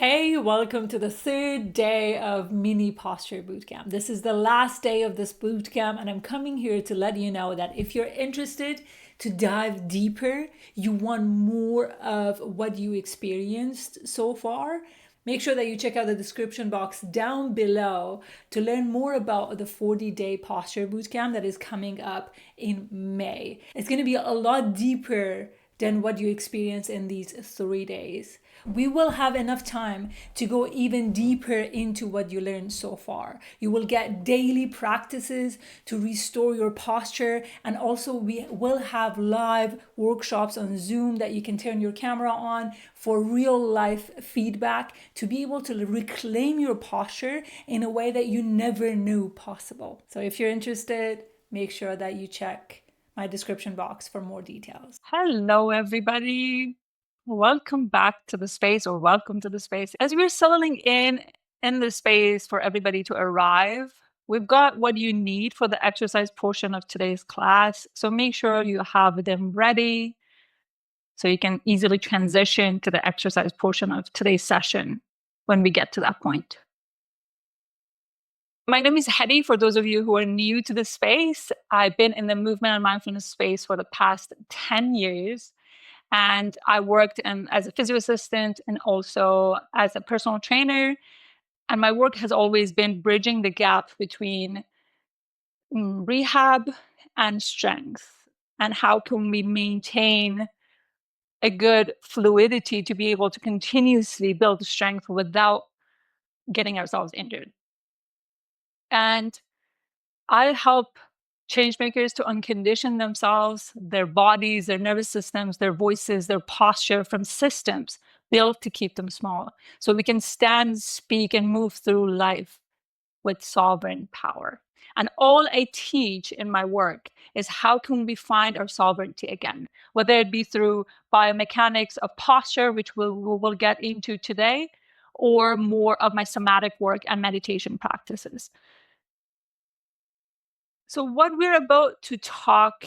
Hey, welcome to the third day of mini posture bootcamp. This is the last day of this bootcamp, and I'm coming here to let you know that if you're interested to dive deeper, you want more of what you experienced so far, make sure that you check out the description box down below to learn more about the 40-day posture bootcamp that is coming up in May. It's going to be a lot deeper than what you experience in these 3 days. We will have enough time to go even deeper into what you learned so far. You will get daily practices to restore your posture, and also we will have live workshops on Zoom that you can turn your camera on for real life feedback to be able to reclaim your posture in a way that you never knew possible. So if you're interested, make sure that you check my description box for more details. Hello, everybody. Welcome back to the space, or welcome to the space. As we're settling in the space for everybody to arrive, we've got what you need for the exercise portion of today's class. So make sure you have them ready so you can easily transition to the exercise portion of today's session when we get to that point. My name is Hedy. For those of you who are new to the space, I've been in the movement and mindfulness space for the past 10 years. And I worked as a physio assistant and also as a personal trainer. And my work has always been bridging the gap between rehab and strength. And how can we maintain a good fluidity to be able to continuously build strength without getting ourselves injured. And I help change makers to uncondition themselves, their bodies, their nervous systems, their voices, their posture from systems built to keep them small. So we can stand, speak, and move through life with sovereign power. And all I teach in my work is how can we find our sovereignty again, whether it be through biomechanics of posture, which we'll get into today, or more of my somatic work and meditation practices. So what we're about to talk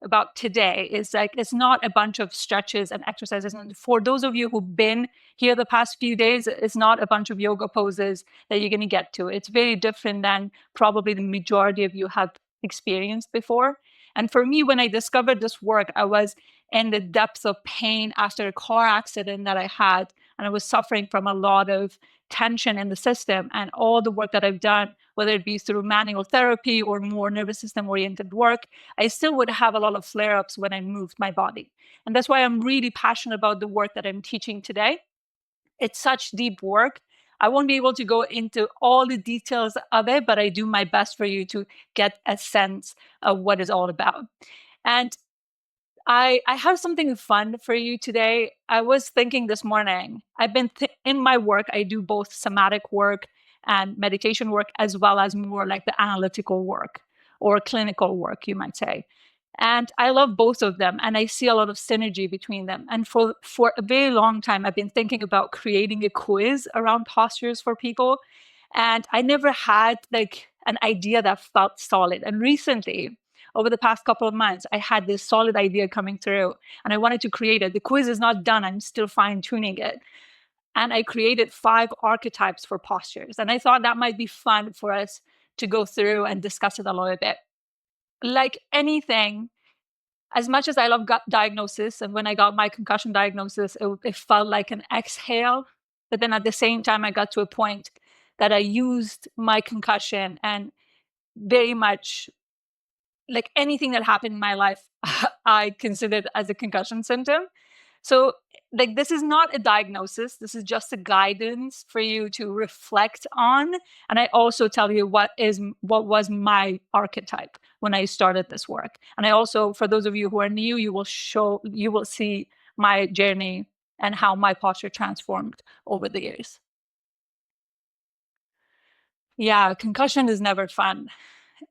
about today is it's not a bunch of stretches and exercises. And for those of you who've been here the past few days, it's not a bunch of yoga poses that you're going to get to. It's very different than probably the majority of you have experienced before. And for me, when I discovered this work, I was in the depths of pain after a car accident that I had, and I was suffering from a lot of tension in the system. And all the work that I've done, whether it be through manual therapy or more nervous system oriented work, I still would have a lot of flare-ups when I moved my body. And that's why I'm really passionate about the work that I'm teaching today. It's such deep work. I won't be able to go into all the details of it, but I do my best for you to get a sense of what it's all about. And I have something fun for you today. I was thinking this morning, I've been in my work, I do both somatic work and meditation work, as well as more like the analytical work or clinical work, you might say. And I love both of them, and I see a lot of synergy between them. And for a very long time, I've been thinking about creating a quiz around postures for people. And I never had like an idea that felt solid. And recently, over the past couple of months, I had this solid idea coming through, and I wanted to create it. The quiz is not done. I'm still fine tuning it. And I created 5 archetypes for postures. And I thought that might be fun for us to go through and discuss it a little bit. Like anything, as much as I love gut diagnosis, and when I got my concussion diagnosis, it felt like an exhale. But then at the same time, I got to a point that I used my concussion and very much like anything that happened in my life, I considered as a concussion symptom. So like this is not a diagnosis. This is just a guidance for you to reflect on. And I also tell you what was my archetype when I started this work. And I also, for those of you who are new, you will see my journey and how my posture transformed over the years. Yeah, concussion is never fun.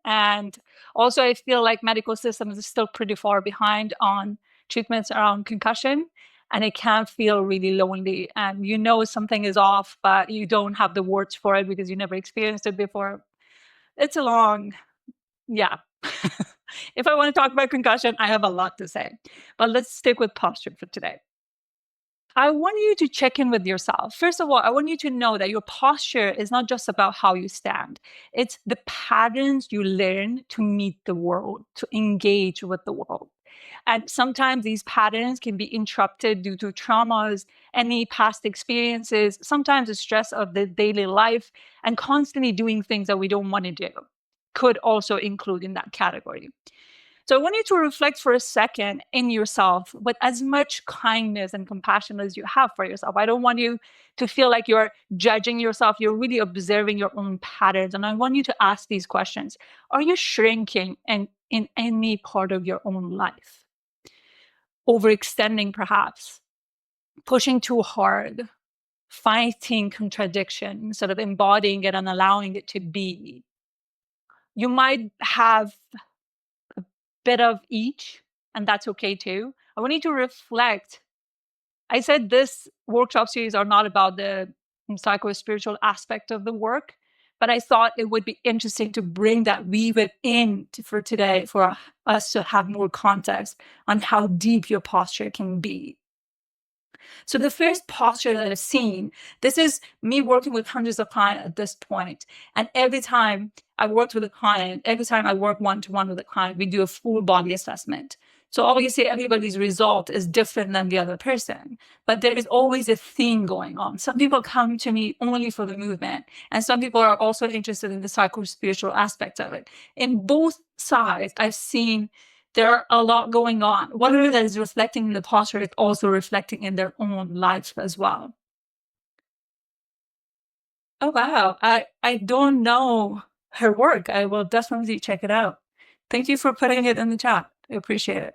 And also, I feel like medical systems are still pretty far behind on treatments around concussion. And it can feel really lonely. And you know something is off, but you don't have the words for it because you never experienced it before. It's a long, yeah. If I want to talk about concussion, I have a lot to say. But let's stick with posture for today. I want you to check in with yourself. First of all, I want you to know that your posture is not just about how you stand. It's the patterns you learn to meet the world, to engage with the world. And sometimes these patterns can be interrupted due to traumas, any past experiences, sometimes the stress of the daily life, and constantly doing things that we don't want to do could also include in that category. So I want you to reflect for a second in yourself with as much kindness and compassion as you have for yourself. I don't want you to feel like you're judging yourself. You're really observing your own patterns. And I want you to ask these questions. Are you shrinking in any part of your own life? Overextending, perhaps, pushing too hard, fighting contradiction instead of embodying it and allowing it to be. You might have bit of each, and that's okay too. I want you to reflect. I said this workshop series are not about the psycho-spiritual aspect of the work, but I thought it would be interesting to bring that, weave it in for today, for us to have more context on how deep your posture can be. So the first posture that I've seen, this is me working with hundreds of clients at this point. And every time I worked with a client, every time I work one-to-one with a client, we do a full body assessment. So obviously everybody's result is different than the other person, but there is always a theme going on. Some people come to me only for the movement, and some people are also interested in the psycho-spiritual aspect of it. In both sides, I've seen there are a lot going on. Whatever that is reflecting in the posture is also reflecting in their own life as well. Oh, wow. I don't know her work. I will definitely check it out. Thank you for putting it in the chat. I appreciate it.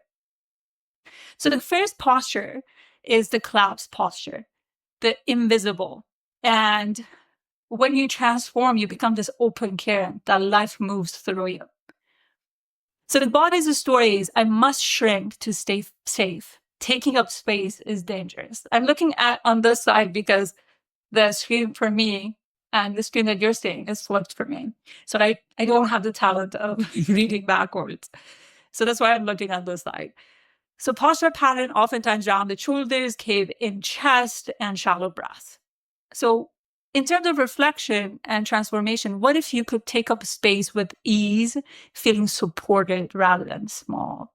So the first posture is the collapse posture, the invisible. And when you transform, you become this open current that life moves through you. So the body's story is, I must shrink to stay safe. Taking up space is dangerous. I'm looking at on this side because the screen for me and the screen that you're seeing is flipped for me. So I don't have the talent of reading backwards. So that's why I'm looking at this side. So posture pattern, oftentimes rounded shoulders, cave in chest, and shallow breath. So in terms of reflection and transformation, what if you could take up space with ease, feeling supported rather than small?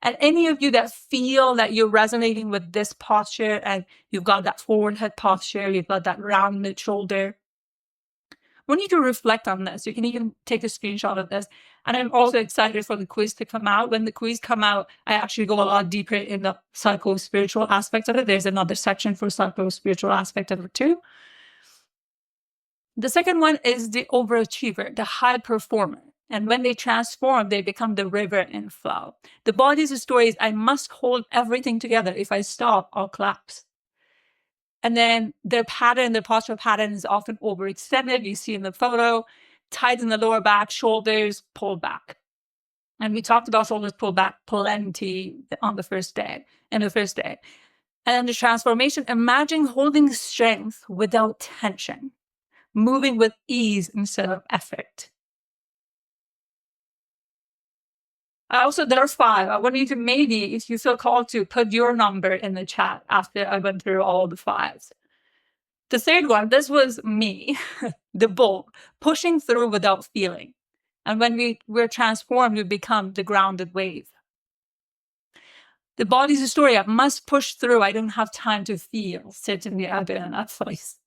And any of you that feel that you're resonating with this posture and you've got that forward head posture, you've got that rounded shoulder, we need to reflect on this. You can even take a screenshot of this. And I'm also excited for the quiz to come out. When the quiz come out, I actually go a lot deeper in the psycho-spiritual aspects of it. There's another section for psycho-spiritual aspect of it too. The second one is the overachiever, the high performer. And when they transform, they become the river in flow. The body's story is, I must hold everything together. If I stop, I'll collapse. And then their pattern, their postural pattern is often overextended. You see in the photo, tight in the lower back, shoulders pulled back. And we talked about shoulders pulled back plenty on the first day, And then the transformation, imagine holding strength without tension, moving with ease instead of effort. There are 5. I want you to, maybe, if you feel called to, put your number in the chat after I went through all the 5s. The third one, this was me, the bull, pushing through without feeling. And when we're transformed, we become the grounded wave. The body's a story. I must push through. I don't have time to feel. Certainly, I've been in that place.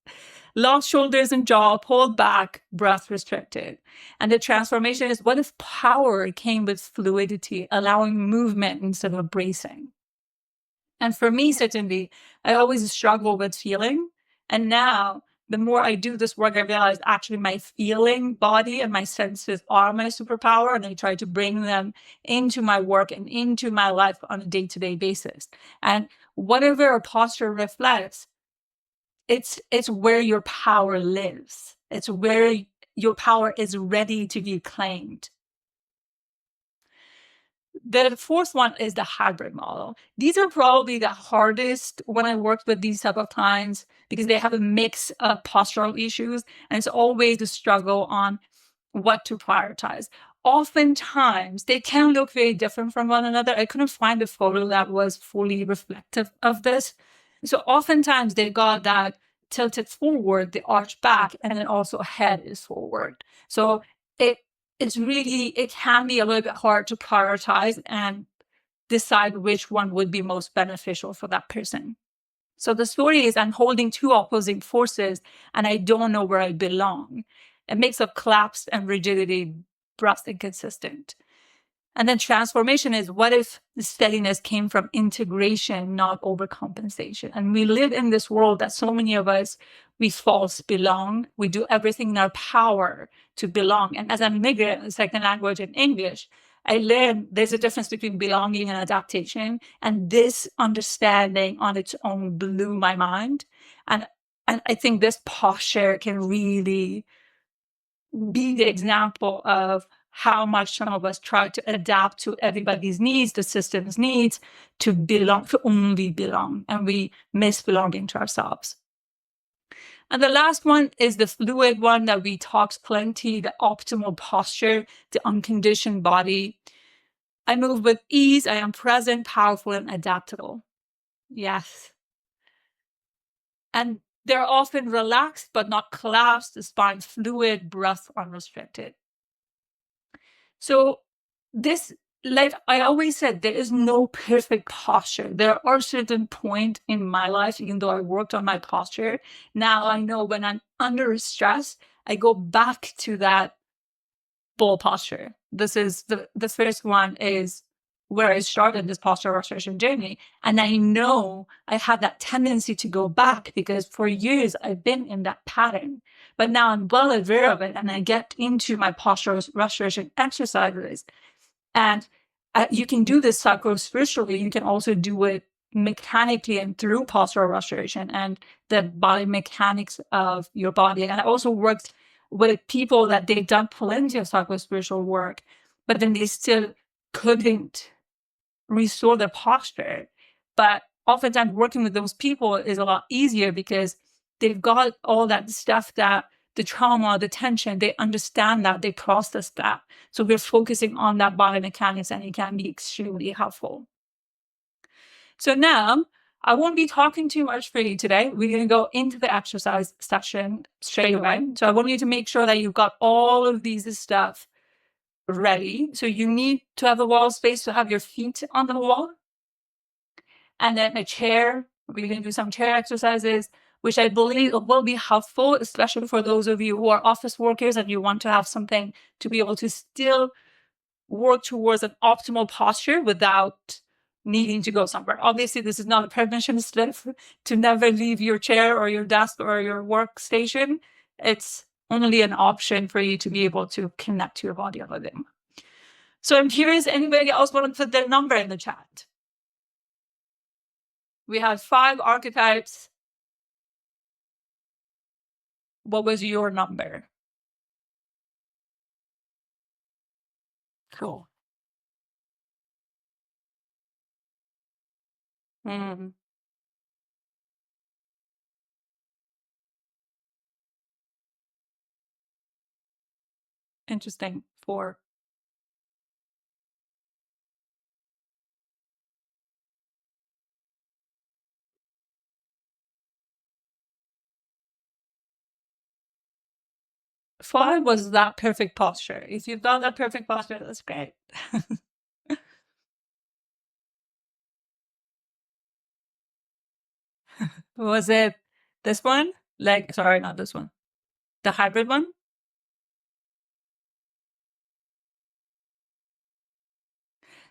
Locked shoulders and jaw, pulled back, breath restricted. And the transformation is, what if power came with fluidity, allowing movement instead of bracing? And for me, certainly, I always struggle with feeling. And now, the more I do this work, I realize actually my feeling body and my senses are my superpower. And I try to bring them into my work and into my life on a day-to-day basis. And whatever a posture reflects, it's where your power lives. It's where your power is ready to be claimed. The fourth one is the hybrid model. These are probably the hardest when I work with these type of clients because they have a mix of postural issues, and it's always a struggle on what to prioritize. Oftentimes, they can look very different from one another. I couldn't find a photo that was fully reflective of this. So oftentimes they've got that tilted forward, the arch back, and then also head is forward. So it can be a little bit hard to prioritize and decide which one would be most beneficial for that person. So the story is I'm holding two opposing forces and I don't know where I belong. It makes a collapse and rigidity breast inconsistent. And then transformation is, what if the steadiness came from integration, not overcompensation? And we live in this world that so many of us, we false belong. We do everything in our power to belong. And as an immigrant, a second language in English, I learned there's a difference between belonging and adaptation. And this understanding on its own blew my mind. And I think this posture can really be the example of how much some of us try to adapt to everybody's needs, the system's needs, to belong, to only belong, and we miss belonging to ourselves. And the last one is the fluid one that we talked plenty, the optimal posture, the unconditioned body. I move with ease, I am present, powerful, and adaptable. Yes. And they're often relaxed but not collapsed, the spine fluid, breath unrestricted. So this, like I always said, there is no perfect posture. There are certain points in my life, even though I worked on my posture, now I know when I'm under stress, I go back to that bull posture. This is the first one is where I started this posture restoration journey. And I know I had that tendency to go back because for years I've been in that pattern. But now I'm well aware of it and I get into my posture restoration exercises. And you can do this psycho-spiritually. You can also do it mechanically and through postural restoration and the biomechanics of your body. And I also worked with people that they've done plenty of psycho-spiritual work, but then they still couldn't restore their posture. But oftentimes working with those people is a lot easier because they've got all that stuff, that the trauma, the tension, they understand that, they process that. So we're focusing on that biomechanics and it can be extremely helpful. So now I won't be talking too much for you today. We're going to go into the exercise session straight away. So I want you to make sure that you've got all of these stuff ready. So you need to have the wall space to have your feet on the wall. And then a chair. We're going to do some chair exercises, which I believe will be helpful, especially for those of you who are office workers and you want to have something to be able to still work towards an optimal posture without needing to go somewhere. Obviously, this is not a permission slip to never leave your chair or your desk or your workstation. It's only an option for you to be able to connect to your body a little bit more. So I'm curious, anybody else want to put their number in the chat? We have 5 archetypes. What was your number? Cool. Interesting. 4. Five was that perfect posture. If you've got that perfect posture, that's great. Was it this one? Sorry, not this one. The hybrid one?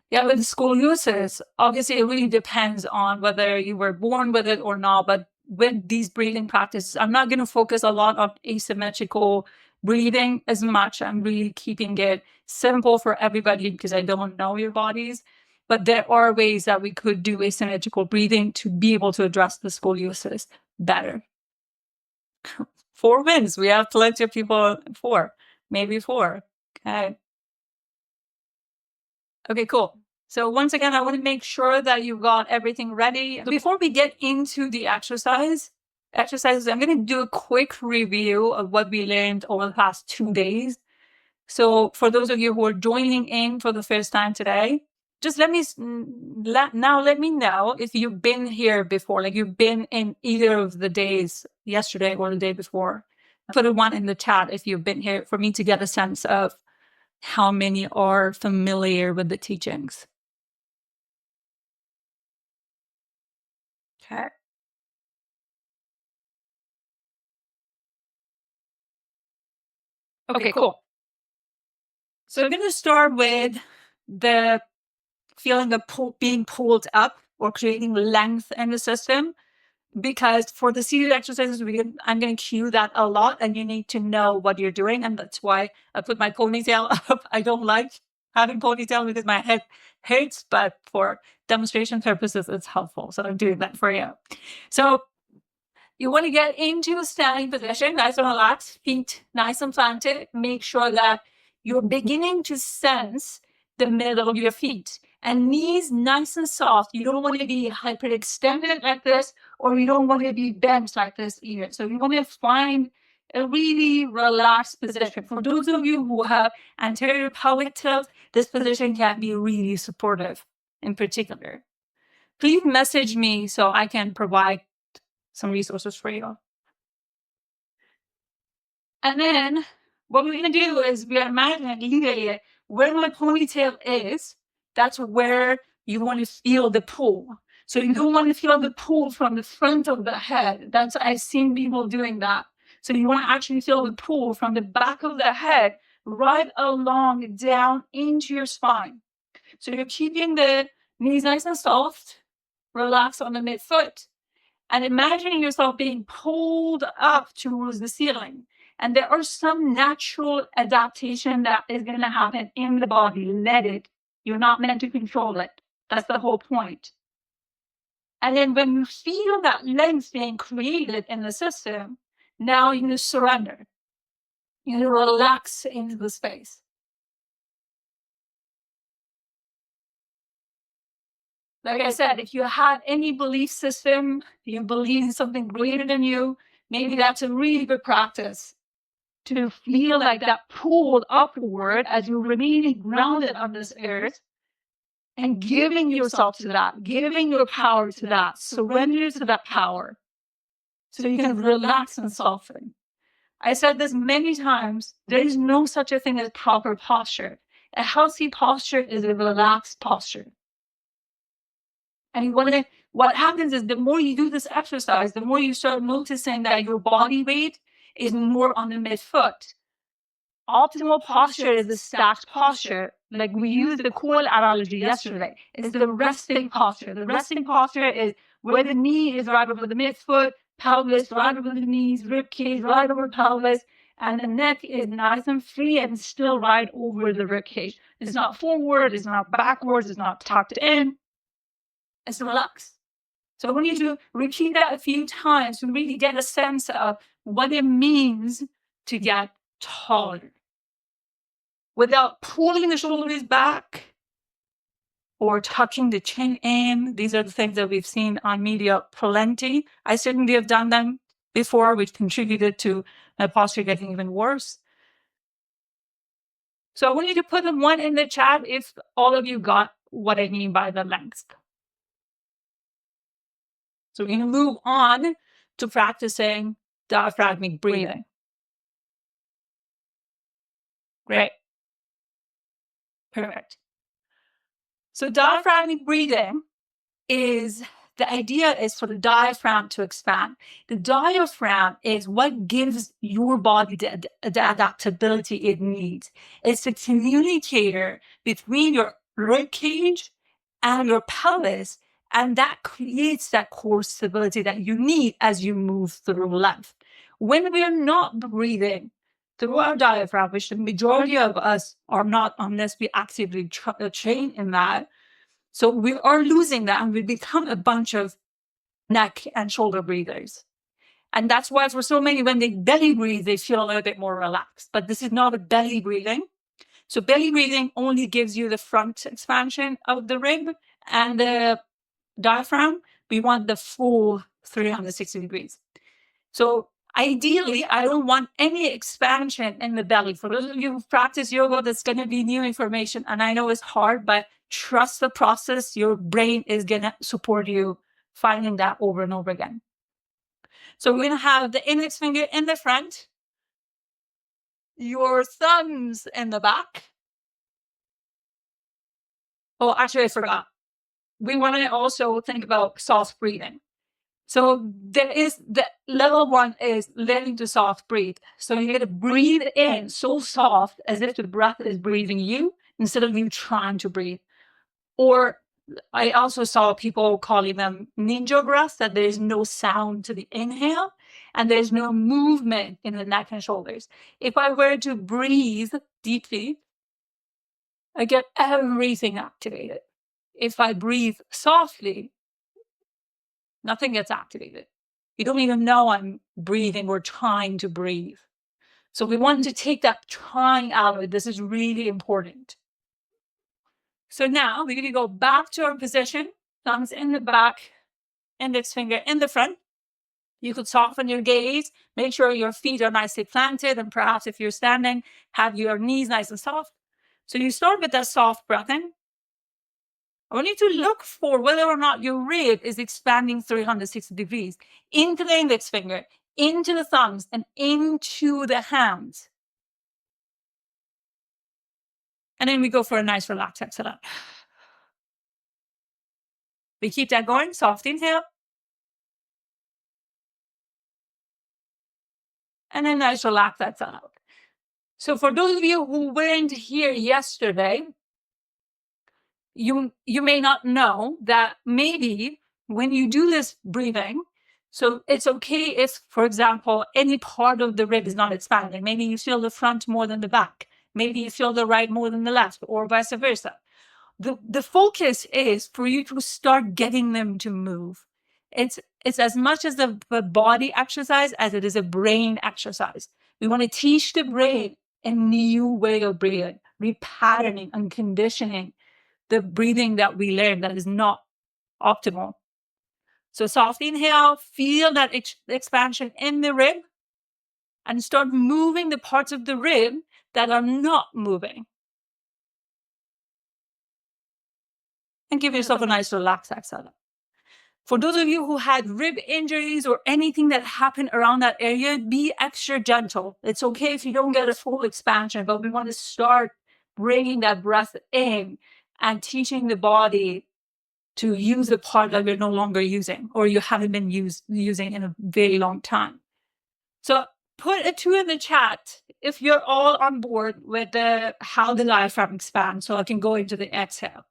Yeah, with scoliosis, obviously it really depends on whether you were born with it or not. But with these breathing practices, I'm not going to focus a lot on asymmetrical breathing as much. I'm really keeping it simple for everybody because I don't know your bodies. But there are ways that we could do asymmetrical breathing to be able to address the scoliosis better. 4 wins. We have plenty of people. 4, maybe 4. Okay. Okay, cool. So once again, I want to make sure that you've got everything ready. Before we get into the exercises, I'm going to do a quick review of what we learned over the past 2 days. So for those of you who are joining in for the first time today, just let me know if you've been here before, like you've been in either of the days, yesterday or the day before. Put a 1 in the chat if you've been here, for me to get a sense of how many are familiar with the teachings. Okay. Okay, cool. So I'm going to start with the feeling of being pulled up or creating length in the system, because for the seated exercises, I'm going to cue that a lot, and you need to know what you're doing. And that's why I put my ponytail up. I don't like having ponytail because my head hurts, but for demonstration purposes, it's helpful. So I'm doing that for you. So you want to get into a standing position, nice and relaxed, feet nice and planted. Make sure that you're beginning to sense the middle of your feet, and knees nice and soft. You don't want to be hyperextended like this, or you don't want to be bent like this either. So you want to find a really relaxed position. For those of you who have anterior pelvic tilt, this position can be really supportive in particular. Please message me so I can provide some resources for you. And then what we're going to do is we're imagining literally where my ponytail is, that's where you want to feel the pull. So you don't want to feel the pull from the front of the head. I've seen people doing that. So you want to actually feel the pull from the back of the head right along down into your spine. So you're keeping the knees nice and soft, relax on the midfoot, and imagining yourself being pulled up towards the ceiling. And there are some natural adaptation that is going to happen in the body. Let it. You're not meant to control it. That's the whole point. And then when you feel that length being created in the system, now you surrender. You relax into the space. Like I said, if you have any belief system, you believe in something greater than you, maybe that's a really good practice to feel like that pulled upward as you're remaining grounded on this earth, and giving yourself to that, giving your power to that, surrender to that power so you can relax and soften. I said this many times, there is no such a thing as proper posture. A healthy posture is a relaxed posture. And what happens is the more you do this exercise, the more you start noticing that your body weight is more on the midfoot. Optimal posture is the stacked posture. Like we used the coil analogy yesterday. It's the resting posture. The resting posture is where the knee is right over the midfoot, pelvis right over the knees, rib cage right over pelvis, and the neck is nice and free and still right over the rib cage. It's not forward, it's not backwards, it's not tucked in. It's relaxed. So I want you to repeat that a few times to really get a sense of what it means to get taller without pulling the shoulders back or tucking the chin in. These are the things that we've seen on media plenty. I certainly have done them before, which contributed to my posture getting even worse. So I want you to put a 1 in the chat if all of you got what I mean by the length. So we're going to move on to practicing diaphragmatic breathing. Great. Perfect. So diaphragmatic breathing the idea is for the diaphragm to expand. The diaphragm is what gives your body the adaptability it needs. It's the communicator between your rib cage and your pelvis, and that creates that core stability that you need as you move through life. When we're not breathing through our diaphragm, which the majority of us are not unless we actively train in that, so we are losing that, and we become a bunch of neck and shoulder breathers. And that's why for so many, when they belly breathe, they feel a little bit more relaxed. But this is not a belly breathing. So belly breathing only gives you the front expansion of the rib and the diaphragm. We want the full 360 degrees. So ideally, I don't want any expansion in the belly. For those of you who practice yoga, that's going to be new information. And I know it's hard, but trust the process. Your brain is going to support you finding that over and over again. So we're going to have the index finger in the front, your thumbs in the back. Oh, actually, I forgot. We want to also think about soft breathing. So there is the level 1 is learning to soft breathe. So you're going to breathe in so soft as if the breath is breathing you instead of you trying to breathe. Or I also saw people calling them ninja breaths, that there's no sound to the inhale and there's no movement in the neck and shoulders. If I were to breathe deeply, I get everything activated. If I breathe softly, nothing gets activated. You don't even know I'm breathing or trying to breathe. So we want to take that trying out of it. This is really important. So now we're going to go back to our position. Thumbs in the back, index finger in the front. You could soften your gaze. Make sure your feet are nicely planted. And perhaps if you're standing, have your knees nice and soft. So you start with that soft breath in. I want you to look for whether or not your rib is expanding 360 degrees into the index finger, into the thumbs, and into the hands. And then we go for a nice relaxed exhale. We keep that going. Soft inhale. And then nice relaxed exhale. So for those of you who weren't here yesterday, you may not know that maybe when you do this breathing, so it's okay if, for example, any part of the rib is not expanding. Maybe you feel the front more than the back. Maybe you feel the right more than the left, or vice versa. The focus is for you to start getting them to move. It's as much as a body exercise as it is a brain exercise. We want to teach the brain a new way of breathing, repatterning and conditioning the breathing that we learn that is not optimal. So soft inhale, feel that expansion in the rib and start moving the parts of the rib that are not moving. And give yourself a nice relaxed exhale. For those of you who had rib injuries or anything that happened around that area, be extra gentle. It's okay if you don't get a full expansion, but we want to start bringing that breath in and teaching the body to use the part that we're no longer using or you haven't been using in a very long time. So put a 2 in the chat if you're all on board with how the diaphragm expands, so I can go into the exhale.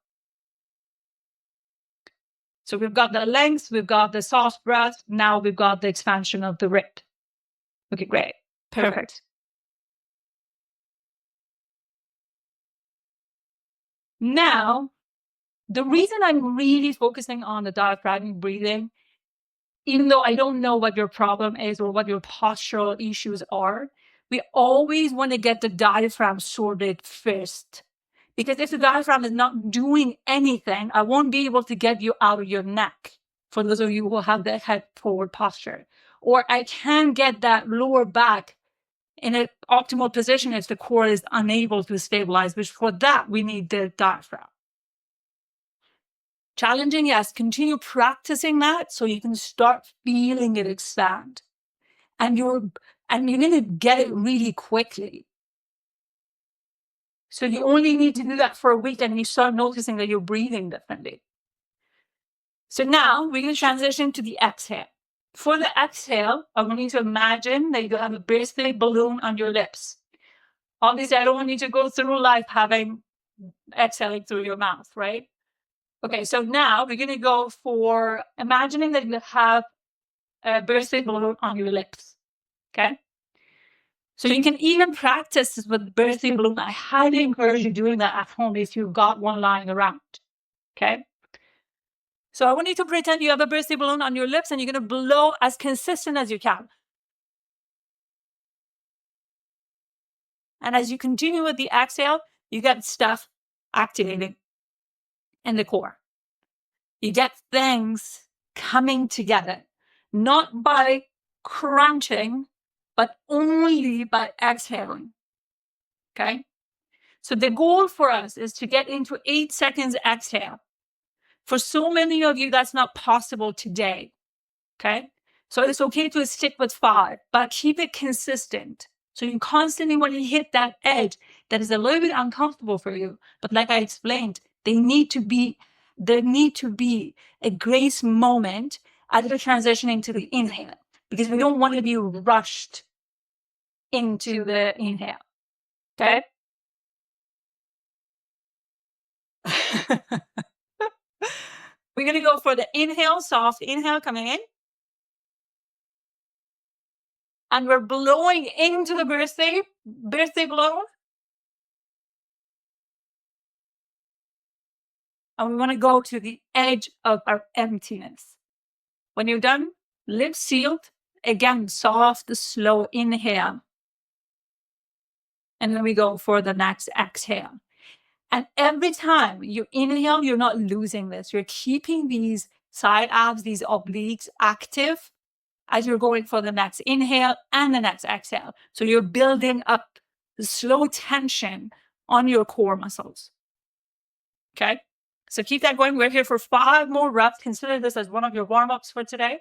So we've got the length, we've got the soft breath, now we've got the expansion of the rib. Okay, great. Perfect. Now, the reason I'm really focusing on the diaphragmatic breathing, even though I don't know what your problem is or what your postural issues are, we always want to get the diaphragm sorted first. Because if the diaphragm is not doing anything, I won't be able to get you out of your neck, for those of you who have the head forward posture. Or I can get that lower back in an optimal position if the core is unable to stabilize, which for that, we need the diaphragm. Challenging, yes, continue practicing that so you can start feeling it expand. And you're going to get it really quickly. So you only need to do that for a week and you start noticing that you're breathing differently. So now we're going to transition to the exhale. For the exhale, I want you to imagine that you have a birthday balloon on your lips. Obviously, I don't want you to go through life exhaling through your mouth, right? Okay, so now we're going to go for imagining that you have a birthday balloon on your lips. Okay? So you can even practice this with birthday balloon. I highly encourage you doing that at home if you've got one lying around. Okay? So I want you to pretend you have a birthday balloon on your lips and you're going to blow as consistent as you can. And as you continue with the exhale, you get stuff activating in the core. You get things coming together, not by crunching, but only by exhaling. Okay? So the goal for us is to get into 8 seconds exhale. For so many of you, that's not possible today. Okay. So it's okay to stick with 5, but keep it consistent. So you constantly, when you hit that edge that is a little bit uncomfortable for you, but like I explained, there need to be a grace moment as you're transitioning to the inhale, because we don't want to be rushed into the inhale. Okay. We're going to go for the inhale, soft inhale coming in. And we're blowing into the birthday blow. And we want to go to the edge of our emptiness. When you're done, lips sealed. Again, soft, slow inhale. And then we go for the next exhale. And every time you inhale, you're not losing this. You're keeping these side abs, these obliques active as you're going for the next inhale and the next exhale. So you're building up the slow tension on your core muscles. Okay? So keep that going. We're here for 5 more reps. Consider this as one of your warm-ups for today.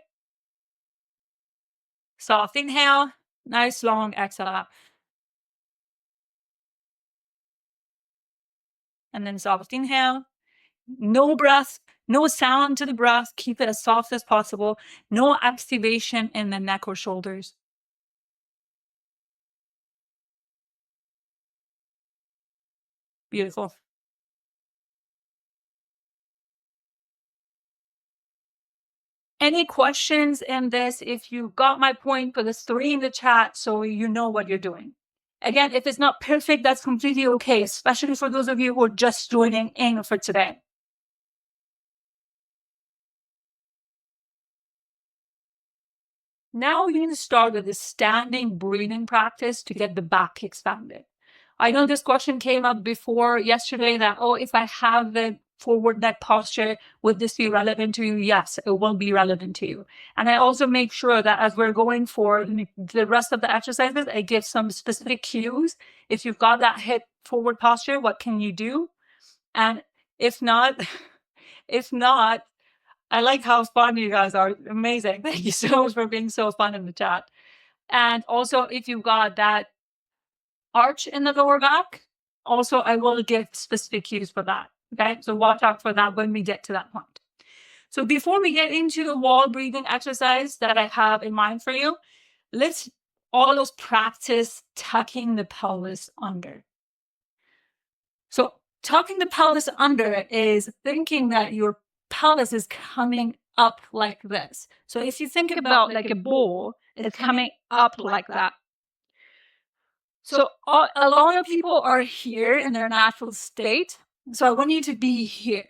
Soft inhale, nice long exhale. And then soft inhale. No breath, no sound to the breath. Keep it as soft as possible. No activation in the neck or shoulders. Beautiful. Any questions in this? If you got my point, put a 3 in the chat so you know what you're doing. Again, if it's not perfect, that's completely okay, especially for those of you who are just joining in for today. Now we're going to start with the standing breathing practice to get the back expanded. I know this question came up before yesterday that, oh, if I have the forward neck posture, would this be relevant to you? Yes, it will be relevant to you. And I also make sure that as we're going for the rest of the exercises, I give some specific cues. If you've got that hip forward posture, what can you do? And if not, I like how fun you guys are. Amazing. Thank you so much for being so fun in the chat. And also, if you've got that arch in the lower back, also I will give specific cues for that. Okay, so watch out for that when we get to that point. So before we get into the wall breathing exercise that I have in mind for you, let's all practice tucking the pelvis under. So tucking the pelvis under is thinking that your pelvis is coming up like this. So if you think about like a bowl, it's coming up like that. So a lot of people are here in their natural state. So I want you to be here.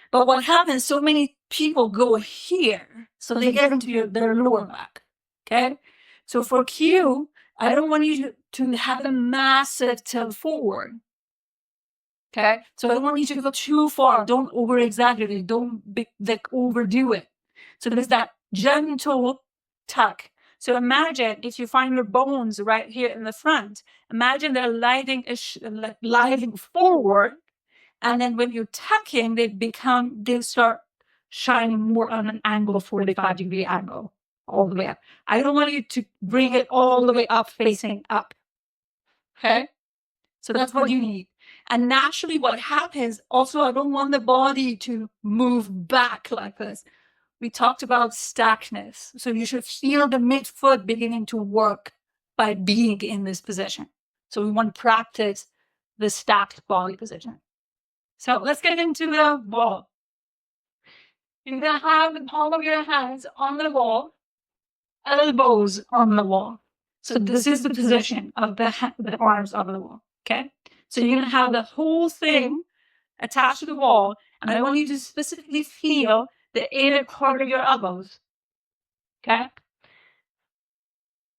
But what happens, so many people go here. So they get into their lower back. Okay. So for Q, I don't want you to have a massive tilt forward. Okay. So I don't want you to go too far. Don't over exaggerate. Don't overdo it. So there's that gentle tuck. So imagine if you find your bones right here in the front, imagine they're sliding forward. And then when you're tucking, they start shining more on an angle, 45-degree angle, all the way up. I don't want you to bring it all the way up, facing up. Okay? So that's what you need. And naturally what happens, also, I don't want the body to move back like this. We talked about stackness. So you should feel the midfoot beginning to work by being in this position. So we want to practice the stacked body position. So let's get into the wall. You're going to have the palm of your hands on the wall, elbows on the wall. So this is the position of the arms on the wall. Okay. So you're going to have the whole thing attached to the wall. And I want you to specifically feel the inner part of your elbows. Okay.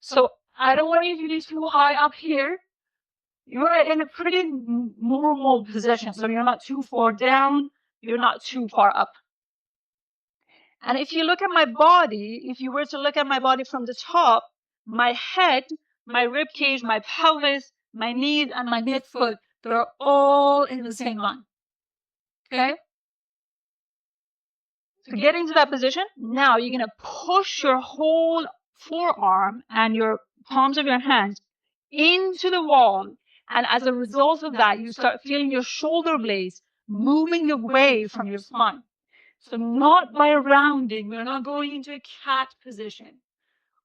So I don't want you to be too high up here. You're in a pretty normal position. So you're not too far down. You're not too far up. And if you look at my body, if you were to look at my body from the top, my head, my rib cage, my pelvis, my knees, and my midfoot, They're all in the same line. Okay? So get into that position. Now you're going to push your whole forearm and your palms of your hands into the wall. And as a result of that, you start feeling your shoulder blades moving away from your spine. So not by rounding, we're not going into a cat position.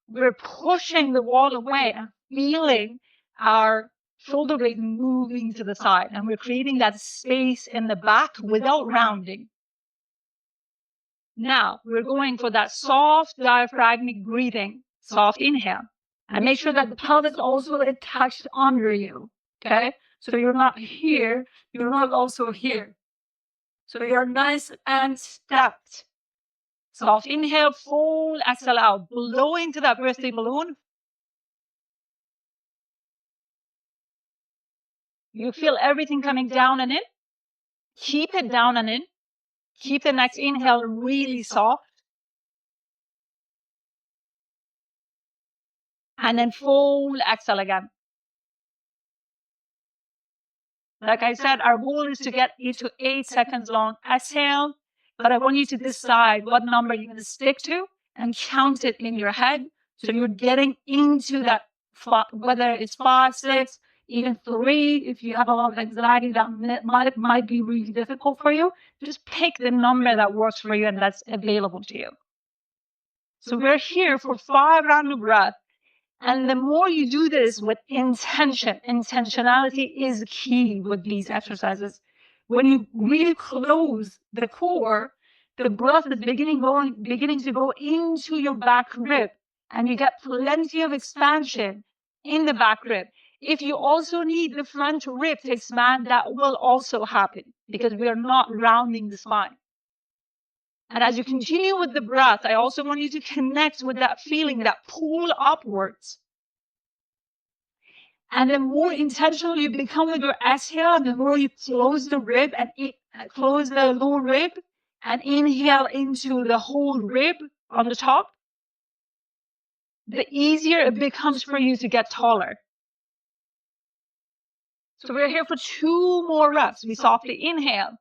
We're pushing the wall away and feeling our shoulder blades moving to the side. And we're creating that space in the back without rounding. Now we're going for that soft diaphragmatic breathing, soft inhale. And make sure that the pelvis also attached under you. Okay? So you're not here, you're not also here. So you're nice and stacked. Soft inhale, full exhale out. Blow into that birthday balloon. You feel everything coming down and in. Keep it down and in. Keep the next inhale really soft. And then full exhale again. Like I said, our goal is to get into 8 seconds long exhale, but I want you to decide what number you're going to stick to and count it in your head. So you're getting into that, whether it's 5, 6, even 3. If you have a lot of anxiety, that might be really difficult for you. Just pick the number that works for you and that's available to you. So we're here for 5 rounds of breath. And the more you do this with intentionality is key with these exercises. When you really close the core, the breath is beginning to go into your back rib, and you get plenty of expansion in the back rib. If you also need the front rib to expand, that will also happen because we are not rounding the spine. And as you continue with the breath, I also want you to connect with that feeling, that pull upwards. And the more intentional you become with your exhale, the more you close the rib and close the lower rib and inhale into the whole rib on the top, the easier it becomes for you to get taller. So we're here for 2 more reps. We softly inhale.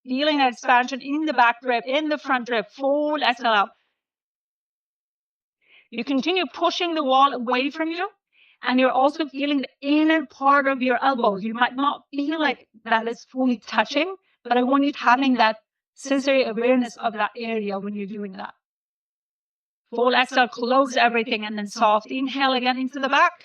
Feeling that expansion in the back rib, in the front rib, full exhale out. You continue pushing the wall away from you, and you're also feeling the inner part of your elbows. You might not feel like that is fully touching, but I want you having that sensory awareness of that area when you're doing that. Full exhale, close everything, and then soft inhale again into the back.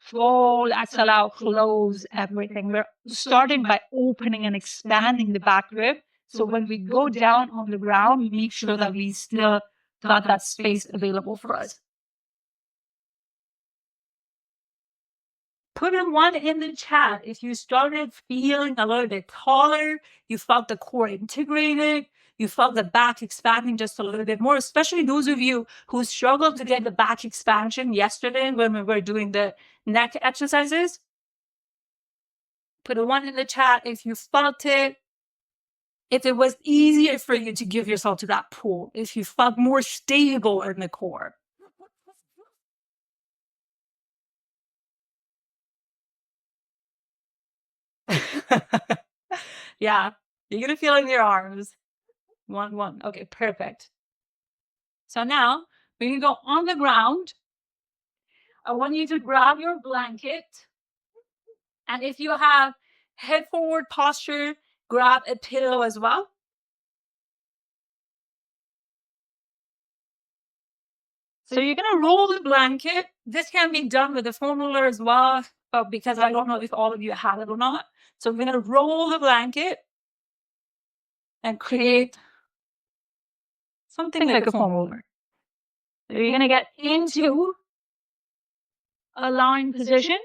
Full exhale out, close everything. We're starting by opening and expanding the back rib. So when we go down on the ground, we make sure that we still got that space available for us. Put a 1 in the chat if you started feeling a little bit taller, you felt the core integrated, you felt the back expanding just a little bit more, especially those of you who struggled to get the back expansion yesterday when we were doing the neck exercises. Put a 1 in the chat if you felt it. If it was easier for you to give yourself to that pull, if you felt more stable in the core. Yeah, you're going to feel it in your arms. 1, 1. Okay, perfect. So now when you go on the ground, I want you to grab your blanket. And if you have head forward posture, grab a pillow as well. So you're going to roll the blanket. This can be done with a foam roller as well, but because I don't know if all of you have it or not. So we're going to roll the blanket and create something like a foam roller. So you're going to get into a lying position.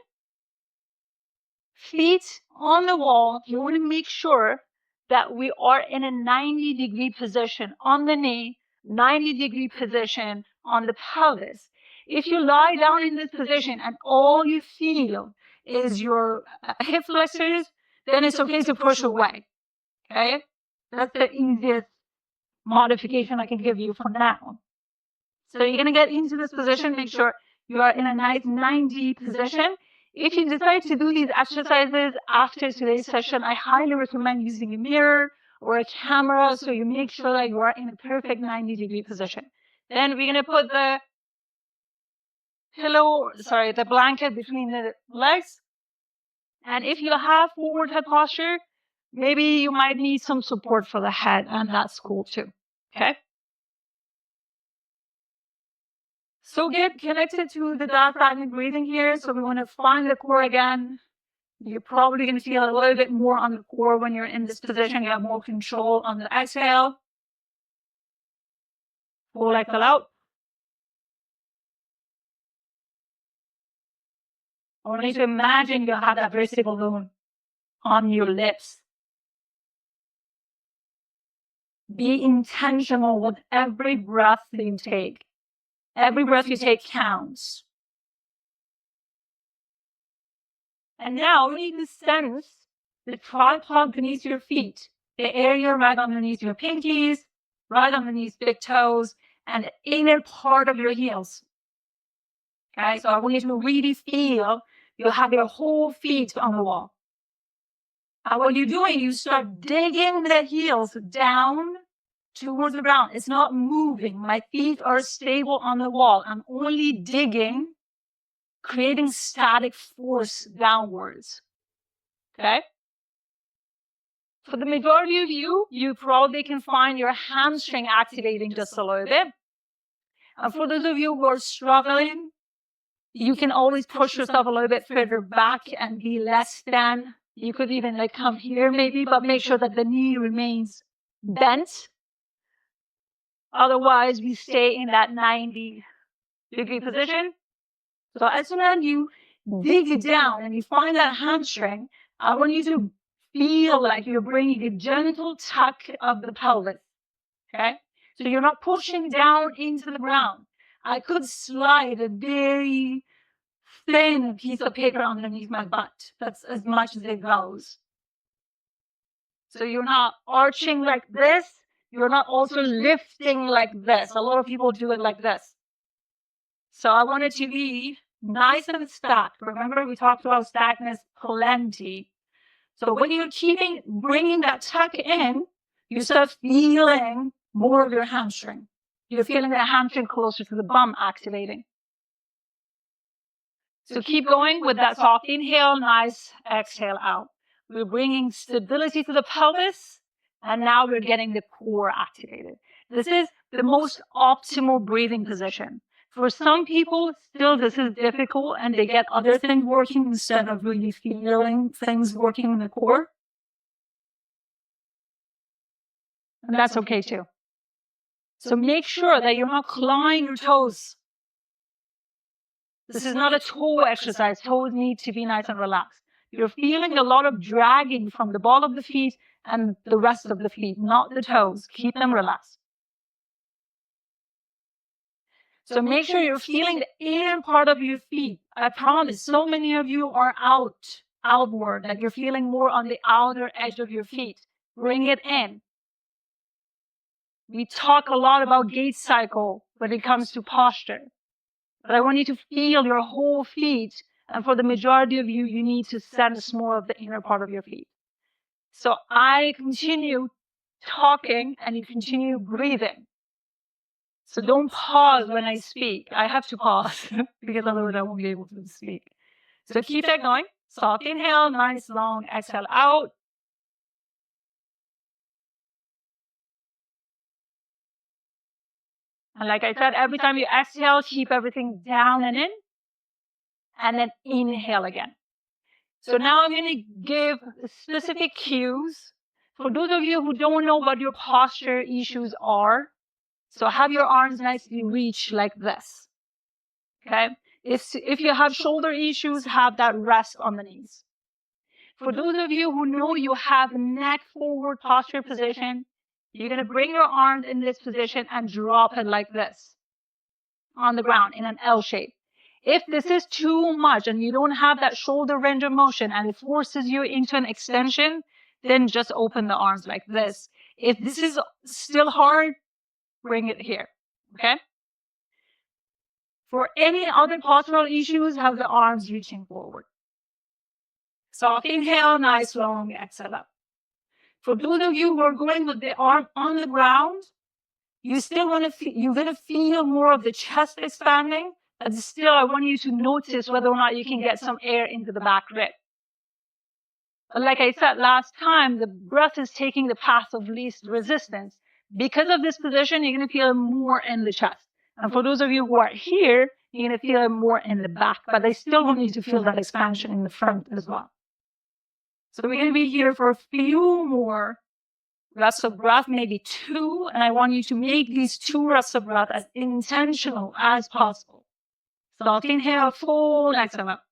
Feet on the wall. You want to make sure that we are in a 90-degree position on the knee, 90-degree position on the pelvis. If you lie down in this position and all you feel is your hip flexors, then it's okay to push away. Okay? That's the easiest modification I can give you for now. So you're going to get into this position, make sure you are in a nice 90 position. If you decide to do these exercises after today's session, I highly recommend using a mirror or a camera so you make sure that you are in a perfect 90-degree position. Then we're going to put the the blanket between the legs. And if you have forward head posture, maybe you might need some support for the head, and that's cool too. Okay? So get connected to the diaphragmatic breathing here. So we want to find the core again. You're probably going to feel a little bit more on the core when you're in this position. You have more control on the exhale. Pull exhale out. I want you to imagine you have that vertical balloon on your lips. Be intentional with every breath that you take. Every breath you take counts. And now we need to sense the tripod beneath your feet, the area right underneath your pinkies, right underneath big toes, and the inner part of your heels. Okay, so I want you to really feel you have your whole feet on the wall. And what you're doing, you start digging the heels down towards the ground. It's not moving. My feet are stable on the wall. I'm only digging, creating static force downwards. Okay? For the majority of you, you probably can find your hamstring activating just a little bit. And for those of you who are struggling, you can always push yourself a little bit further back and be less than. You could even like come here maybe, but make sure that the knee remains bent. Otherwise, we stay in that 90-degree position. So as soon as you dig it down and you find that hamstring, I want you to feel like you're bringing a gentle tuck of the pelvis. Okay? So you're not pushing down into the ground. I could slide a very thin piece of paper underneath my butt. That's as much as it goes. So you're not arching like this. You're not also lifting like this. A lot of people do it like this. So I want it to be nice and stacked. Remember, we talked about stackness plenty. So when you're bringing that tuck in, you start feeling more of your hamstring. You're feeling the hamstring closer to the bum activating. So keep going with that soft inhale, nice exhale out. We're bringing stability to the pelvis, and now we're getting the core activated. This is the most optimal breathing position. For some people, still this is difficult, and they get other things working instead of really feeling things working in the core. And that's okay too. So make sure that you're not clawing your toes. This is not a toe exercise. Toes need to be nice and relaxed. You're feeling a lot of dragging from the ball of the feet and the rest of the feet, not the toes. Keep them relaxed. So make sure you're feeling the inner part of your feet. I promise so many of you are outward, that you're feeling more on the outer edge of your feet. Bring it in. We talk a lot about gait cycle when it comes to posture. But I want you to feel your whole feet. And for the majority of you, you need to sense more of the inner part of your feet. So I continue talking and you continue breathing. So don't pause when I speak. I have to pause because otherwise I won't be able to speak. So keep that going. Soft inhale, nice long exhale out. And like I said, every time you exhale, keep everything down and in. And then inhale again. So now I'm going to give specific cues. For those of you who don't know what your posture issues are, so have your arms nicely reached like this. Okay? If you have shoulder issues, have that rest on the knees. For those of you who know you have neck forward posture position, you're going to bring your arms in this position and drop it like this on the ground in an L shape. If this is too much and you don't have that shoulder range of motion and it forces you into an extension, then just open the arms like this. If this is still hard, bring it here, okay? For any other postural issues, have the arms reaching forward. Soft inhale, nice long exhale up. For those of you who are going with the arm on the ground, you still want to feel, you're going to feel more of the chest expanding. But still, I want you to notice whether or not you can get some air into the back rib. But like I said last time, the breath is taking the path of least resistance. Because of this position, you're going to feel more in the chest. And for those of you who are here, you're going to feel it more in the back. But I still want you to feel that expansion in the front as well. So we're going to be here for a few more reps of breath, maybe 2. And I want you to make these 2 reps of breath as intentional as possible. Soft inhale, full exhale up.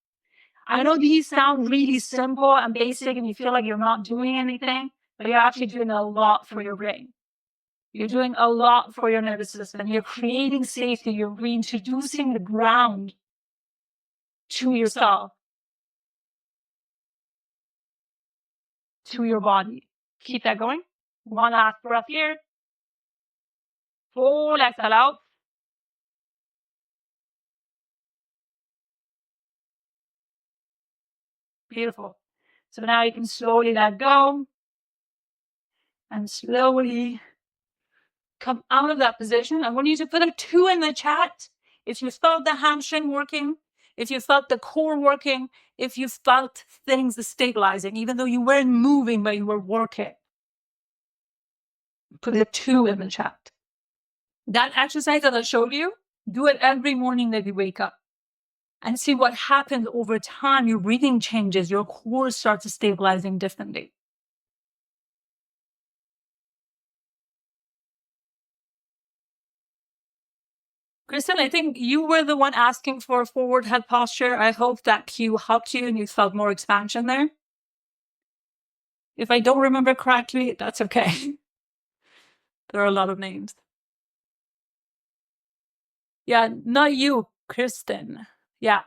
I know these sound really simple and basic and you feel like you're not doing anything, but you're actually doing a lot for your brain. You're doing a lot for your nervous system. You're creating safety. You're reintroducing the ground to yourself, to your body. Keep that going. One last breath here. Full exhale out. Beautiful. So now you can slowly let go and slowly come out of that position. I want you to put a 2 in the chat if you felt the hamstring working, if you felt the core working, if you felt things stabilizing, even though you weren't moving, but you were working. Put a 2 in the chat. That exercise that I showed you, do it every morning that you wake up and see what happens over time. Your breathing changes, your core starts stabilizing differently. Kristen, I think you were the one asking for forward head posture. I hope that cue helped you and you felt more expansion there. If I don't remember correctly, that's okay. There are a lot of names. Yeah, not you, Kristen. Yeah.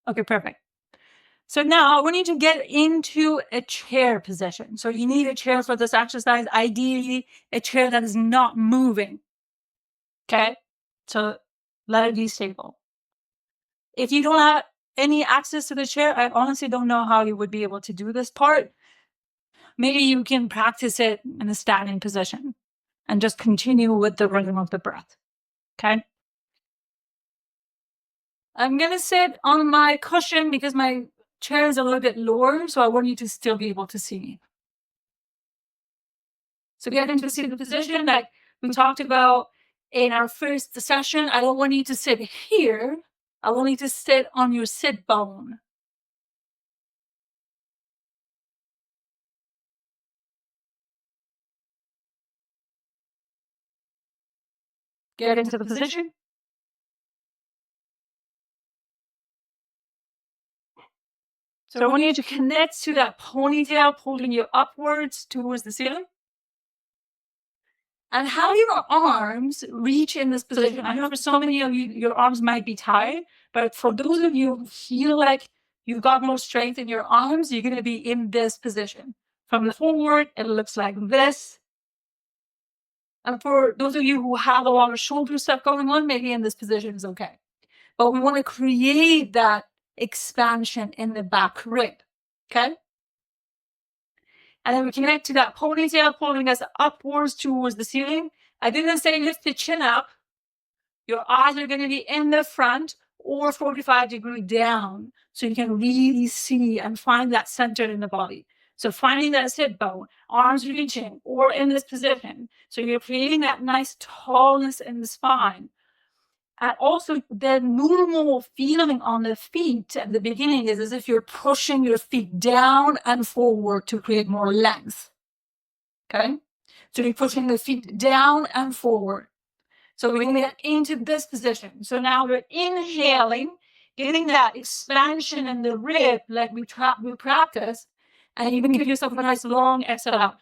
Okay, perfect. So now I want you to get into a chair position. So you need a chair for this exercise, ideally a chair that is not moving. Okay? So let it be stable. If you don't have any access to the chair, I honestly don't know how you would be able to do this part. Maybe you can practice it in a standing position and just continue with the rhythm of the breath. Okay? I'm going to sit on my cushion because my chair is a little bit lower, so I want you to still be able to see me. So get into a seated position like we talked about in our first session. I don't want you to sit here. I want you to sit on your sit bone. Get into the position. So I want you to connect to that ponytail, pulling you upwards towards the ceiling. And how your arms reach in this position. I know for so many of you, your arms might be tired, but for those of you who feel like you've got more strength in your arms, you're going to be in this position. From the forward, it looks like this. And for those of you who have a lot of shoulder stuff going on, maybe in this position is okay. But we want to create that expansion in the back rib. Okay? And then we connect to that ponytail, pulling us upwards towards the ceiling. I didn't say lift the chin up. Your eyes are going to be in the front or 45-degree down, so you can really see and find that center in the body. So finding that sit bone, arms reaching, or in this position. So you're creating that nice tallness in the spine. And also the normal feeling on the feet at the beginning is as if you're pushing your feet down and forward to create more length. Okay? So you're pushing the feet down and forward. So we're going to get into this position. So now we're inhaling, getting that expansion in the rib like we practice. And you can give yourself a nice long exhale out.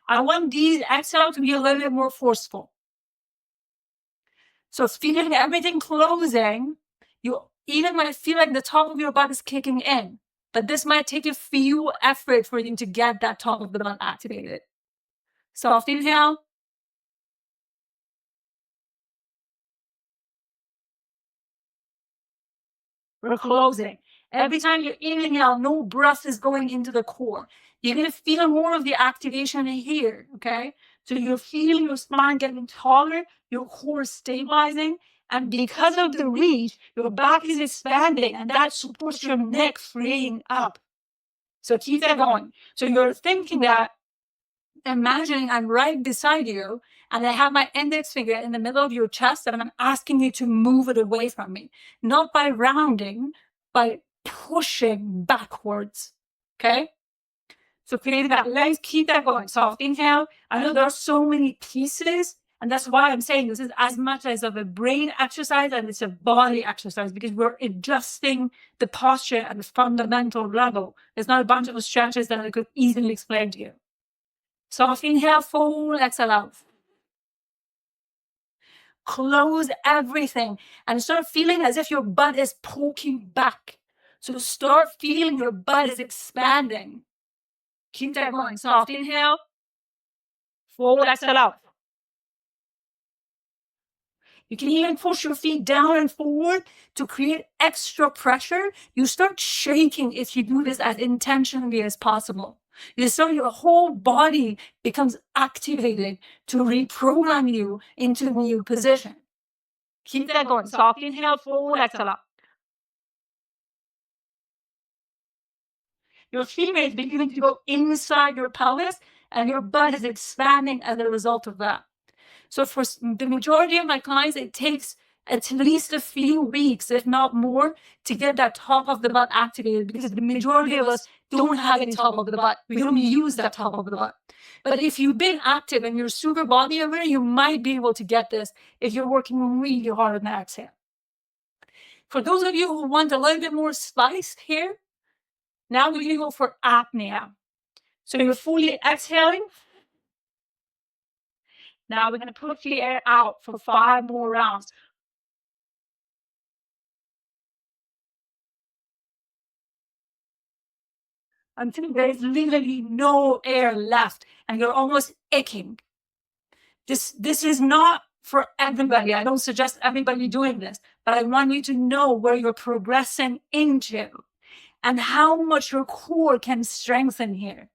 I want these exhale to be a little bit more forceful. So feeling everything closing, you even might feel like the top of your butt is kicking in. But this might take a few effort for you to get that top of the butt activated. Soft inhale. We're closing. Every time you inhale, no breath is going into the core. You're going to feel more of the activation here, okay? So you're feeling your spine getting taller, your core stabilizing, and because of the reach, your back is expanding, and that supports your neck freeing up. So keep that going. So you're thinking that, imagining I'm right beside you, and I have my index finger in the middle of your chest, and I'm asking you to move it away from me, not by rounding, by pushing backwards. Okay? So creating that, let's keep that going. Soft inhale. I know there are so many pieces, and that's why I'm saying this is as much as of a brain exercise and it's a body exercise, because we're adjusting the posture at the fundamental level. It's not a bunch of stretches that I could easily explain to you. Soft inhale, full exhale out. Close everything and start feeling as if your butt is poking back. So start feeling your butt is expanding. Keep that going. Soft inhale, full exhale out. You can even push your feet down and forward to create extra pressure. You start shaking if you do this as intentionally as possible. So your whole body becomes activated to reprogram you into a new position. Keep that going. Soft inhale, full exhale out. Your femur is beginning to go inside your pelvis, and your butt is expanding as a result of that. So for the majority of my clients, it takes at least a few weeks, if not more, to get that top of the butt activated, because the majority of us don't have any top of the butt. We don't use that top of the butt. But if you've been active and you're super body aware, you might be able to get this if you're working really hard on the exhale. For those of you who want a little bit more spice here, now we're going to go for apnea. So you're fully exhaling. Now we're going to push the air out for 5 more rounds. Until there's literally no air left and you're almost aching. This is not for everybody. I don't suggest everybody doing this, but I want you to know where you're progressing into and how much your core can strengthen here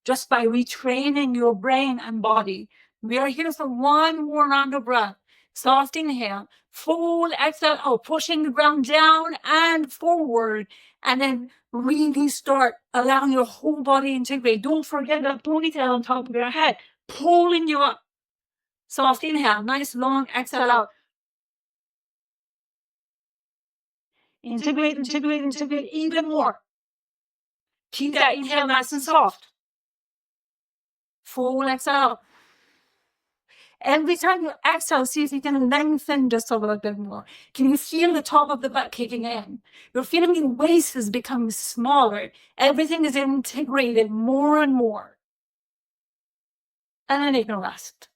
just by retraining your brain and body. We are here for 1 more round of breath. Soft inhale, full exhale, pushing the ground down and forward, and then really start allowing your whole body to integrate. Don't forget that ponytail on top of your head, pulling you up. Soft inhale, nice long exhale out. Integrate even more. Keep that inhale nice and soft. Full exhale. Every time you exhale, see if you can lengthen just a little bit more. Can you feel the top of the butt kicking in? You're feeling your waist is becoming smaller. Everything is integrated more and more. And then you can rest.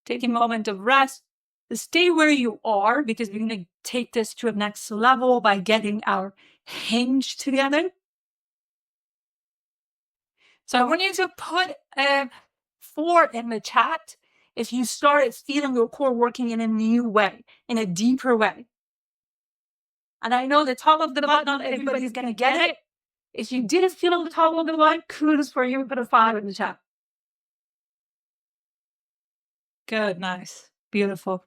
Take a moment of rest. Stay where you are, because we're going to take this to a next level by getting our hinge together. So I want you to put a 4 in the chat if you started feeling your core working in a new way, in a deeper way. And I know the top of the butt, not everybody's going to get it. If you didn't feel the top of the butt, kudos for you. Put a 5 in the chat. Good, nice, beautiful.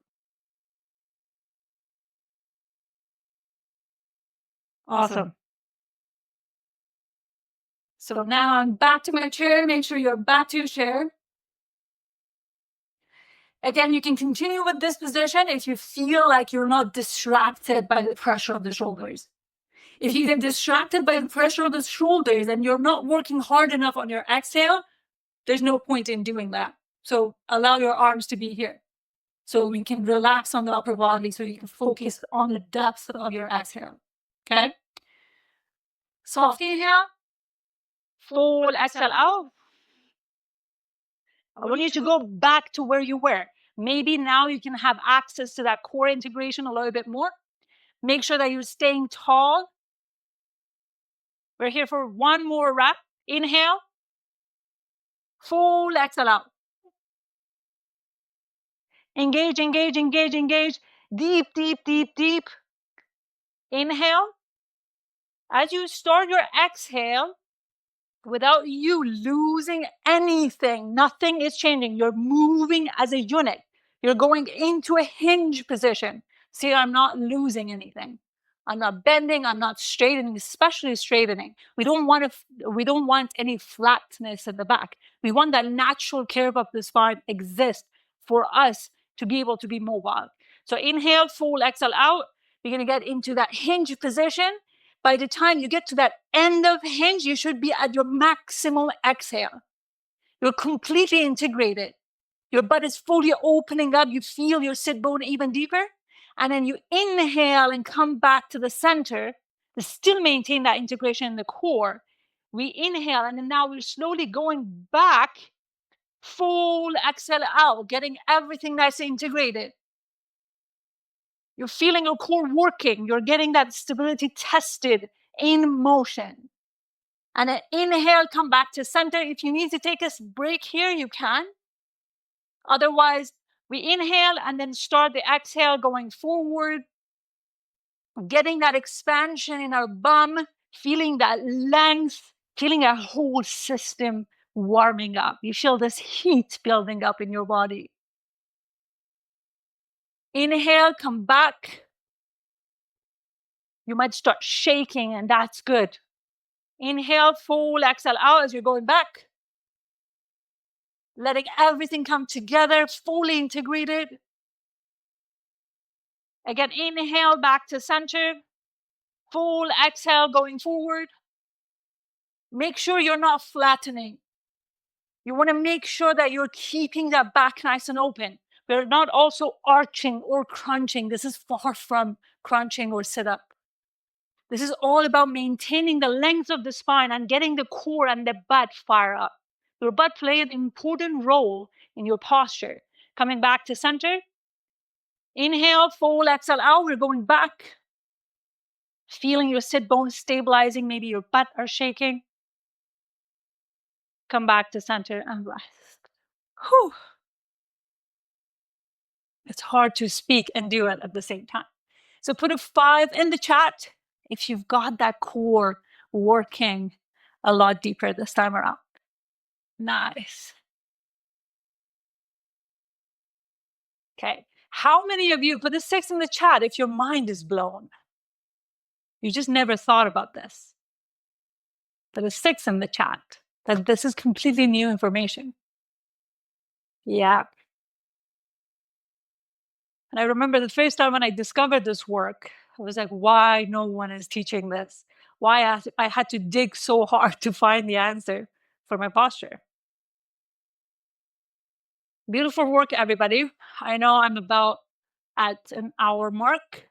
Awesome. So now I'm back to my chair. Make sure you're back to your chair. Again, you can continue with this position if you feel like you're not distracted by the pressure of the shoulders. If you get distracted by the pressure of the shoulders and you're not working hard enough on your exhale, there's no point in doing that. So allow your arms to be here, so we can relax on the upper body, so you can focus on the depth of your exhale. Okay? Soft inhale, full exhale out. I want you to go back to where you were. Maybe now you can have access to that core integration a little bit more. Make sure that you're staying tall. We're here for 1 more rep. Inhale. Full exhale out. Engage, engage, engage, engage. Deep, deep, deep, deep. Inhale. As you start your exhale, without you losing anything, nothing is changing. You're moving as a unit. You're going into a hinge position. See, I'm not losing anything. I'm not bending. I'm not straightening, especially straightening. We don't want any flatness at the back. We want that natural curve of the spine exist for us to be able to be mobile. So inhale, full exhale out. You're going to get into that hinge position. By the time you get to that end of hinge, you should be at your maximum exhale. You're completely integrated. Your butt is fully opening up. You feel your sit bone even deeper. And then you inhale and come back to the center to still maintain that integration in the core. We inhale, and then now we're slowly going back, full exhale out, getting everything nice and integrated. You're feeling your core working. You're getting that stability tested in motion. And then inhale, come back to center. If you need to take a break here, you can. Otherwise, we inhale and then start the exhale going forward, getting that expansion in our bum, feeling that length, feeling our whole system warming up. You feel this heat building up in your body. Inhale, come back. You might start shaking, and that's good. Inhale, full exhale out as you're going back. Letting everything come together, fully integrated. Again, inhale back to center. Full exhale going forward. Make sure you're not flattening. You want to make sure that you're keeping that back nice and open. We're not also arching or crunching. This is far from crunching or sit up. This is all about maintaining the length of the spine and getting the core and the butt fire up. Your butt plays an important role in your posture. Coming back to center. Inhale, full exhale out. We're going back. Feeling your sit bones stabilizing. Maybe your butt are shaking. Come back to center and rest. Whew. It's hard to speak and do it at the same time. So put a 5 in the chat if you've got that core working a lot deeper this time around. Nice. Okay. How many of you put a 6 in the chat if your mind is blown? You just never thought about this. Put a 6 in the chat that this is completely new information. Yeah. And I remember the first time when I discovered this work, I was like, why no one is teaching this? Why I had to dig so hard to find the answer for my posture. Beautiful work, everybody. I know I'm about at an hour mark.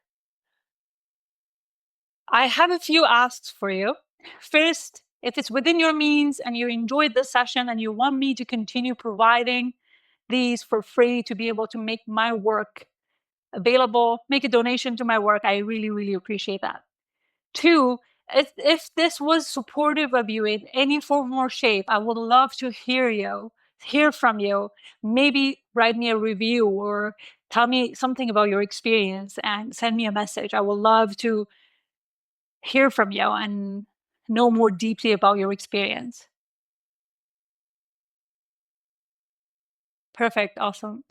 I have a few asks for you. First, if it's within your means and you enjoyed this session and you want me to continue providing these for free to be able to make my work available, make a donation to my work, I really, really appreciate that. 2, if this was supportive of you in any form or shape, I would love to hear from you. Maybe write me a review or tell me something about your experience and send me a message. I would love to hear from you and know more deeply about your experience. Perfect. Awesome.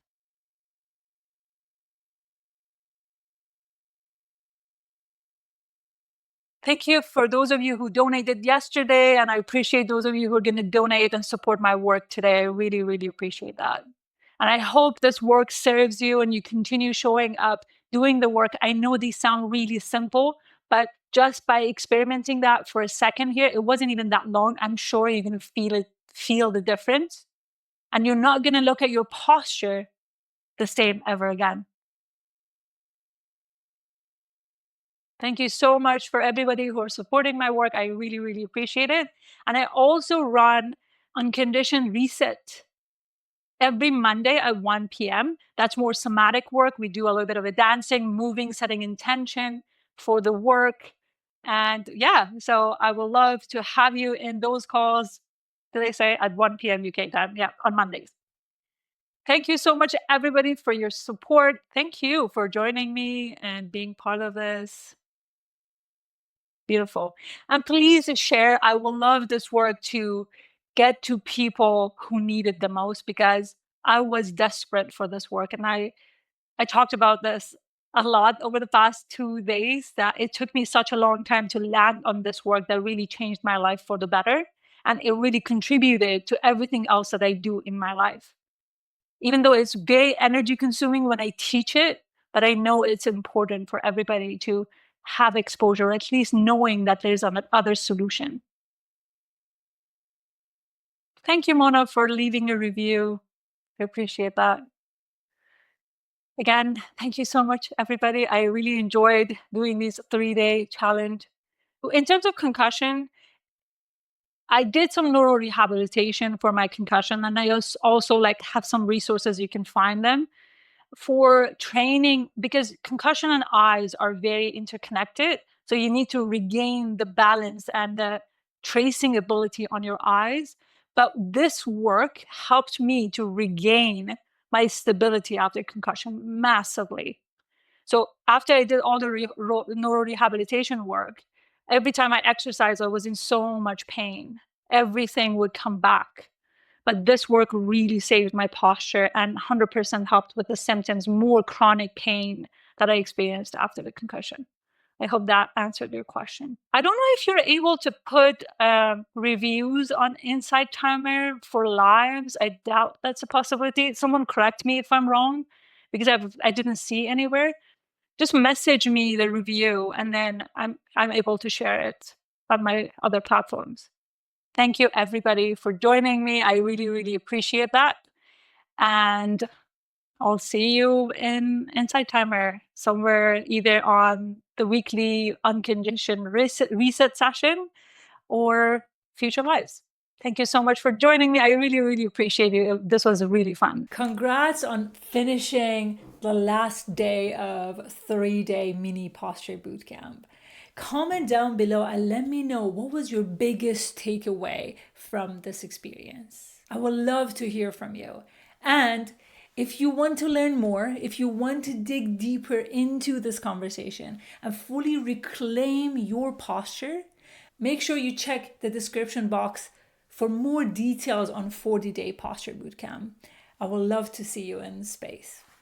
Thank you for those of you who donated yesterday, and I appreciate those of you who are going to donate and support my work today. I really, really appreciate that. And I hope this work serves you and you continue showing up, doing the work. I know these sound really simple, but just by experimenting that for a second here, it wasn't even that long. I'm sure you're going to feel the difference. And you're not going to look at your posture the same ever again. Thank you so much for everybody who are supporting my work. I really, really appreciate it. And I also run Unconditioned Reset every Monday at 1 p.m. That's more somatic work. We do a little bit of a dancing, moving, setting intention for the work. And yeah, so I would love to have you in those calls. did I say at 1 p.m. UK time? Yeah, on Mondays. Thank you so much, everybody, for your support. Thank you for joining me and being part of this. Beautiful. And please share. I will love this work to get to people who need it the most, because I was desperate for this work. And I talked about this a lot over the past 2 days, that it took me such a long time to land on this work that really changed my life for the better. And it really contributed to everything else that I do in my life. Even though it's very energy consuming when I teach it, but I know it's important for everybody to have exposure, at least knowing that there's another solution. Thank you, Mona, for leaving a review. I appreciate that. Again, thank you so much, everybody. I really enjoyed doing this 3-day challenge. In terms of concussion, I did some neurorehabilitation for my concussion, and I also like have some resources, you can find them for training, because concussion and eyes are very interconnected. So you need to regain the balance and the tracing ability on your eyes. But this work helped me to regain my stability after concussion massively. So after I did all the neurorehabilitation work, every time I exercised, I was in so much pain. Everything would come back. But this work really saved my posture and 100% helped with the symptoms, more chronic pain that I experienced after the concussion. I hope that answered your question. I don't know if you're able to put reviews on Insight Timer for lives. I doubt that's a possibility. Someone correct me if I'm wrong, because I didn't see anywhere. Just message me the review, and then I'm able to share it on my other platforms. Thank you, everybody, for joining me. I really, really appreciate that. And I'll see you in Insight Timer somewhere, either on the weekly unconditioned reset session or future lives. Thank you so much for joining me. I really, really appreciate you. This was really fun. Congrats on finishing the last day of 3-day mini posture bootcamp. Comment down below and let me know what was your biggest takeaway from this experience. I would love to hear from you. And if you want to learn more, if you want to dig deeper into this conversation and fully reclaim your posture, make sure you check the description box for more details on 40-day posture bootcamp. I would love to see you in space.